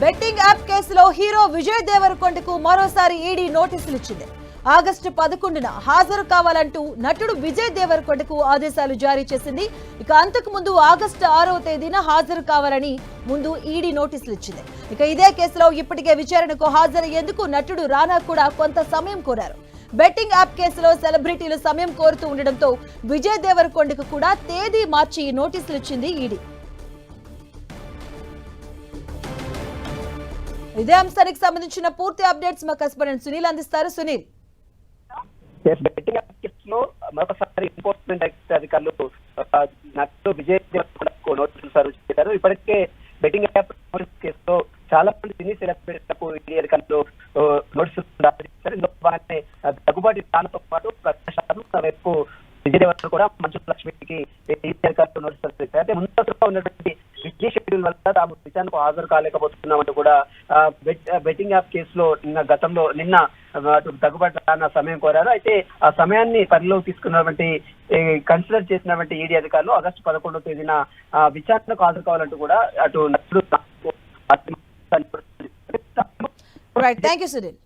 Betting app కేసులో hero Vijay దేవరకొండకు మరోసారి ED నోటీసులు ఇచ్చింది. ఆగస్టు 11న హాజరు కావాలంటూ నటుడు విజయ్ దేవరకొండకు ఆదేశాలు జారీ చేసింది. ఇక అంతకు ముందు ఆగస్టు 6వ తేదీన హాజరు కావాలని ముందు ఈడీ నోటీసులు ఇచ్చింది. ఇక ఇదే కేసులో ఇప్పటికే విచారణకు హాజరయ్యేందుకు నటుడు రానా కూడా కొంత సమయం కోరారు. బెట్టింగ్ యాప్ కేసులో సెలబ్రిటీలు సమయం కోరుతూ ఉండడంతో విజయ్ దేవరకొండకు కూడా తేదీ మార్చి నోటీసులు ఇచ్చింది ఈడీ. ఇదే అంశానికి సంబంధించిన పూర్తి అప్డేట్స్ మా కరెస్పాండెంట్ సునీల్ అందిస్తారు. సునీల్, బెట్టింగ్ యాప్ కేసులో మరొకసారి ఎన్ఫోర్స్మెంట్ అధికారులు నటుడు విజయ్ దేవరకొండకు నోటీసులు సర్వ్ చేశారు. ఇప్పటికే బెట్టింగ్ యాప్ కేసులో చాలా మంది సినీ సెలబ్రిటీలకు ఈడీ అధికారులు నోటీసులు జారీ చేశారు. ఇందులో భాగంగానే దగ్గుబాటి రానాతో పాటు ప్రకాష్ వైపు విజయ్ దేవరకొండ కూడా మంచు లక్ష్మికి ఈడీ అధికారులు నోటీసులు చేశారు. అయితే ముందస్తుగా ఉన్నటువంటి బిజీ షెడ్యూల్ వల్ల తాము విచారణకు హాజరు కాలేకపోతున్నామంటూ కూడా బెట్టింగ్ యాప్ కేసులో నిన్న అటు దగ్గుబాటి రానా సమయం కోరారు. అయితే ఆ సమయాన్ని పరిలోకి తీసుకున్నటువంటి కన్సిడర్ చేసినటువంటి ఈడీ అధికారులు ఆగస్టు 11వ తేదీన విచారణకు హాజరు కావాలంటూ కూడా అటు నటుడు రైట్, థాంక్యూ సునీల్.